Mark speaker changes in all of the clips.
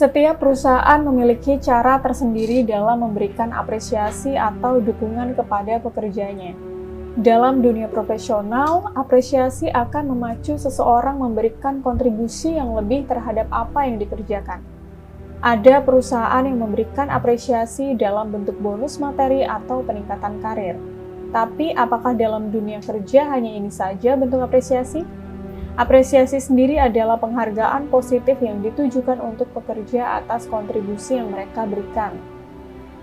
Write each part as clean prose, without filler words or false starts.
Speaker 1: Setiap perusahaan memiliki cara tersendiri dalam memberikan apresiasi atau dukungan kepada pekerjanya. Dalam dunia profesional, apresiasi akan memacu seseorang memberikan kontribusi yang lebih terhadap apa yang dikerjakan. Ada perusahaan yang memberikan apresiasi dalam bentuk bonus materi atau peningkatan karir. Tapi apakah dalam dunia kerja hanya ini saja bentuk apresiasi? Apresiasi sendiri adalah penghargaan positif yang ditujukan untuk pekerja atas kontribusi yang mereka berikan.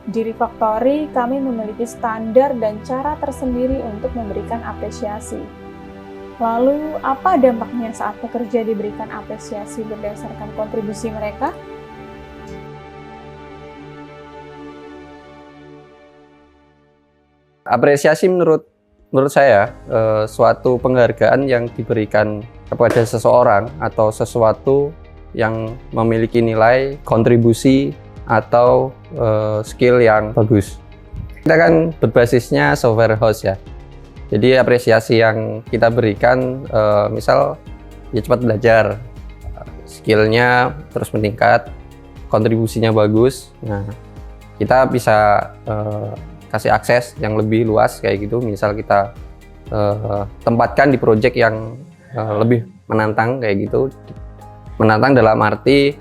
Speaker 1: Di Refactory, kami memiliki standar dan cara tersendiri untuk memberikan apresiasi. Lalu, apa dampaknya saat pekerja diberikan apresiasi berdasarkan kontribusi mereka?
Speaker 2: Apresiasi menurut saya suatu penghargaan yang diberikan kepada seseorang atau sesuatu yang memiliki nilai kontribusi atau skill yang bagus. Kita kan berbasisnya software house ya. Jadi apresiasi yang kita berikan misal ya cepat belajar, skillnya terus meningkat, kontribusinya bagus. Nah, kita bisa kasih akses yang lebih luas kayak gitu. Misal kita tempatkan di project yang lebih menantang kayak gitu. Menantang dalam arti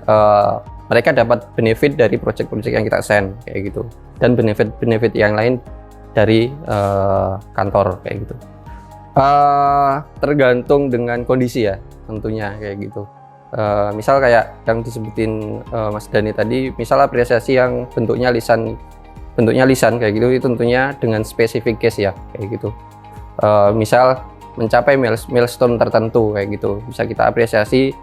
Speaker 2: mereka dapat benefit dari project-project yang kita assign kayak gitu, dan benefit yang lain dari kantor kayak gitu. Tergantung dengan kondisi ya tentunya kayak gitu. Misal kayak yang disebutin Mas Dani tadi, misal apresiasi yang bentuknya lisan kayak gitu, itu tentunya dengan spesifik case ya kayak gitu. Misal mencapai milestone tertentu kayak gitu, bisa kita apresiasi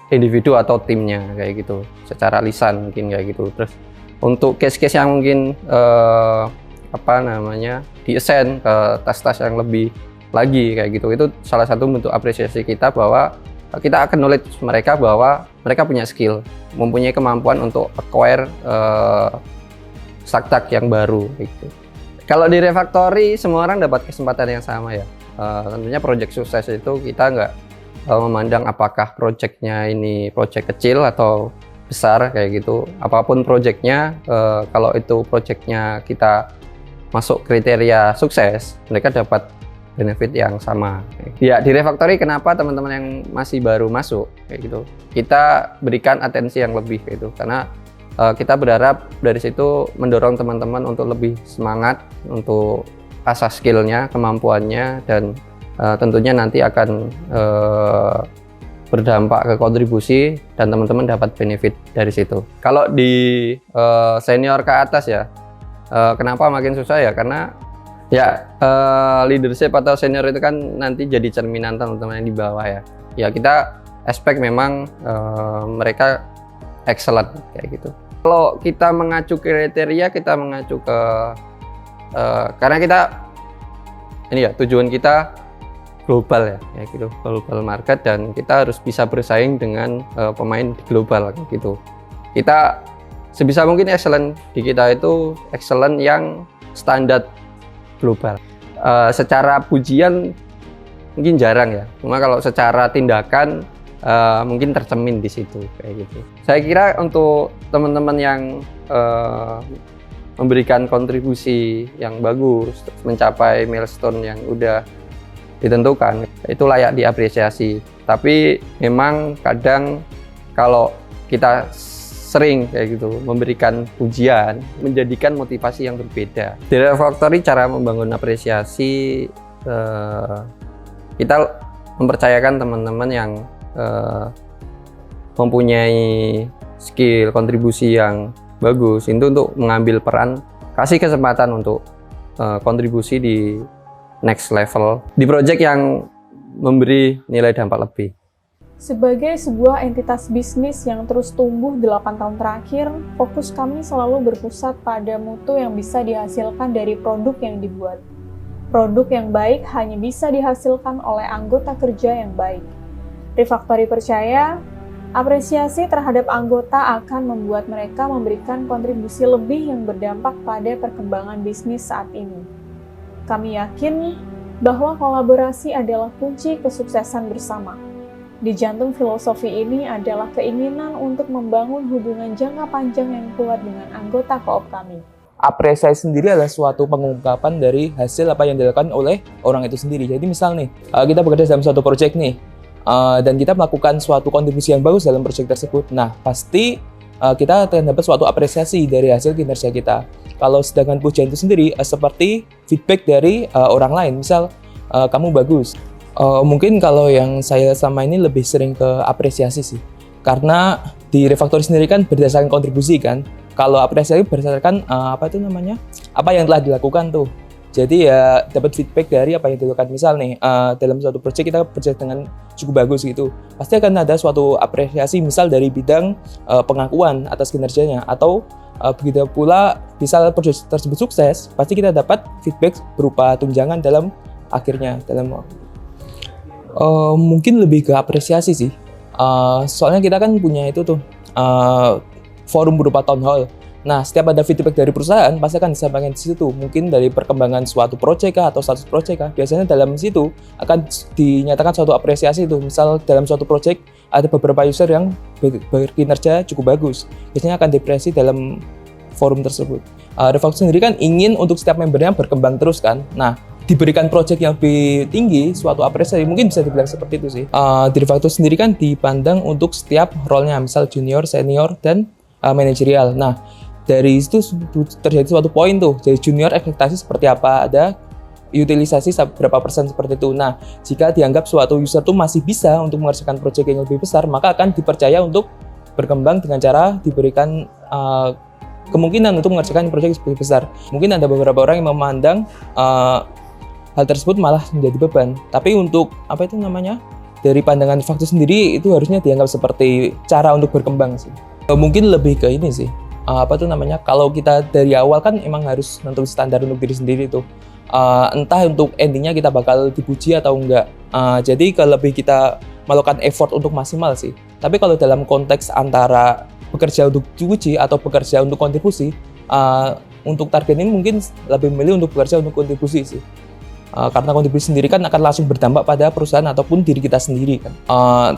Speaker 2: individu atau timnya kayak gitu secara lisan mungkin kayak gitu. Terus untuk case-case yang mungkin di-assign ke tas-tas yang lebih lagi kayak gitu, itu salah satu bentuk apresiasi kita bahwa kita akan knowledge mereka bahwa mereka punya skill, mempunyai kemampuan untuk acquire stack yang baru gitu. Kalau di Refactory semua orang dapat kesempatan yang sama ya. Tentunya project sukses itu kita nggak memandang apakah projectnya ini project kecil atau besar kayak gitu. Apapun projectnya, kalau itu projectnya kita masuk kriteria sukses, mereka dapat benefit yang sama. Ya di Refactory kenapa teman-teman yang masih baru masuk kayak gitu, kita berikan atensi yang lebih kayak gitu, karena kita berharap dari situ mendorong teman-teman untuk lebih semangat untuk asah skillnya, kemampuannya, dan tentunya nanti akan berdampak ke kontribusi dan teman-teman dapat benefit dari situ. Kalau di senior ke atas ya, kenapa makin susah ya? Karena ya leadership atau senior itu kan nanti jadi cerminan teman-teman yang di bawah ya. Ya kita expect memang mereka excellent kayak gitu. Kalau kita mengacu kriteria, kita mengacu ke karena kita ini ya tujuan kita global ya gitu, global market, dan kita harus bisa bersaing dengan pemain di global gitu. Kita sebisa mungkin excellent di kita itu excellent yang standar global. Secara pujian mungkin jarang ya, cuma kalau secara tindakan mungkin tercermin di situ kayak gitu. Saya kira untuk teman-teman yang memberikan kontribusi yang bagus, mencapai milestone yang udah ditentukan, itu layak diapresiasi. Tapi memang kadang kalau kita sering kayak gitu memberikan pujian, menjadikan motivasi yang berbeda. Di Refactory cara membangun apresiasi, kita mempercayakan teman-teman yang mempunyai skill, kontribusi yang bagus itu untuk mengambil peran, kasih kesempatan untuk kontribusi di next level di project yang memberi nilai dampak lebih.
Speaker 1: Sebagai sebuah entitas bisnis yang terus tumbuh 8 tahun terakhir, fokus kami selalu berpusat pada mutu yang bisa dihasilkan dari produk yang dibuat. Produk yang baik hanya bisa dihasilkan oleh anggota kerja yang baik. Refactory percaya, apresiasi terhadap anggota akan membuat mereka memberikan kontribusi lebih yang berdampak pada perkembangan bisnis saat ini. Kami yakin bahwa kolaborasi adalah kunci kesuksesan bersama. Di jantung filosofi ini adalah keinginan untuk membangun hubungan jangka panjang yang kuat dengan anggota koop kami.
Speaker 3: Apresiasi sendiri adalah suatu pengungkapan dari hasil apa yang dilakukan oleh orang itu sendiri. Jadi misal nih, kita bekerja dalam suatu proyek nih, dan kita melakukan suatu kontribusi yang bagus dalam proyek tersebut. Nah, pasti kita akan dapat suatu apresiasi dari hasil kinerja kita. Kalau sedangkan pujian itu sendiri seperti feedback dari orang lain, misal kamu bagus. Mungkin kalau yang saya sama ini lebih sering ke apresiasi sih, karena di Refactory sendiri kan berdasarkan kontribusi kan. Kalau apresiasi berdasarkan apa yang telah dilakukan tuh. Jadi ya dapat feedback dari apa yang dilakukan. Misal nih dalam suatu proyek kita bekerja dengan cukup bagus gitu, pasti akan ada suatu apresiasi misal dari bidang pengakuan atas kinerjanya, atau begitu pula misal proyek tersebut sukses, pasti kita dapat feedback berupa tunjangan dalam akhirnya. Mungkin lebih ke apresiasi sih. Soalnya kita kan punya itu tuh forum berupa town hall. Nah, setiap ada feedback dari perusahaan pasti akan disampaikan di situ. Mungkin dari perkembangan suatu proyek atau status proyek. Biasanya dalam situ akan dinyatakan suatu apresiasi itu. Misal dalam suatu proyek ada beberapa user yang berkinerja cukup bagus. Biasanya akan diapresiasi dalam forum tersebut. Refactory sendiri kan ingin untuk setiap membernya berkembang terus kan. Nah, diberikan proyek yang lebih tinggi, suatu apresiasi, mungkin bisa dibilang seperti itu sih. Di Refactory sendiri kan dipandang untuk setiap role-nya, misal junior, senior, dan manajerial. Nah, dari itu terjadi suatu poin tuh. Jadi junior ekspektasi seperti apa, ada utilisasi berapa persen seperti itu. Nah, jika dianggap suatu user tuh masih bisa untuk mengerjakan proyek yang lebih besar, maka akan dipercaya untuk berkembang dengan cara diberikan kemungkinan untuk mengerjakan proyek yang lebih besar. Mungkin ada beberapa orang yang memandang hal tersebut malah menjadi beban. Tapi untuk dari pandangan Refactory sendiri itu harusnya dianggap seperti cara untuk berkembang sih. Mungkin lebih ke ini sih. Kalau kita dari awal kan emang harus nentuin standar untuk diri sendiri tuh. Entah untuk endingnya kita bakal dipuji atau enggak. Jadi lebih kita melakukan effort untuk maksimal sih. Tapi kalau dalam konteks antara bekerja untuk dipuji atau bekerja untuk kontribusi, untuk target ini mungkin lebih memilih untuk bekerja untuk kontribusi sih. Karena kontribusi sendiri kan akan langsung berdampak pada perusahaan ataupun diri kita sendiri kan.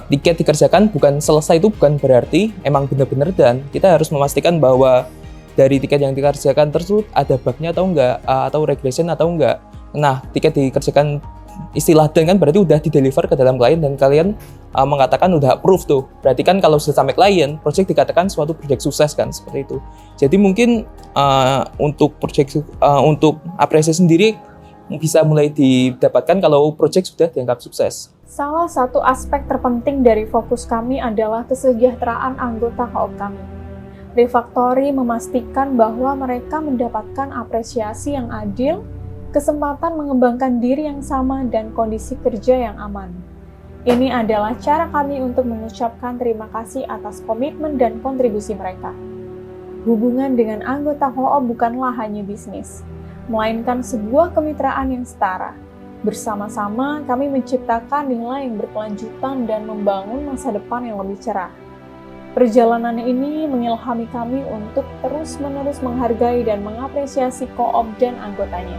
Speaker 3: Tiket dikerjakan bukan selesai itu bukan berarti emang benar-benar, dan kita harus memastikan bahwa dari tiket yang dikerjakan tersebut ada bug-nya atau enggak, atau regression atau enggak. Nah, tiket dikerjakan istilah dan kan berarti udah di-deliver ke dalam klien dan kalian mengatakan udah approve tuh. Berarti kan kalau sudah sampai klien, project dikatakan suatu project sukses kan, seperti itu. Jadi mungkin untuk apresiasi sendiri bisa mulai didapatkan kalau proyek sudah dianggap sukses.
Speaker 1: Salah satu aspek terpenting dari fokus kami adalah kesejahteraan anggota koop kami. Refactory memastikan bahwa mereka mendapatkan apresiasi yang adil, kesempatan mengembangkan diri yang sama, dan kondisi kerja yang aman. Ini adalah cara kami untuk mengucapkan terima kasih atas komitmen dan kontribusi mereka. Hubungan dengan anggota koop bukanlah hanya bisnis, melainkan sebuah kemitraan yang setara. Bersama-sama, kami menciptakan nilai yang berkelanjutan dan membangun masa depan yang lebih cerah. Perjalanan ini mengilhami kami untuk terus-menerus menghargai dan mengapresiasi koop dan anggotanya.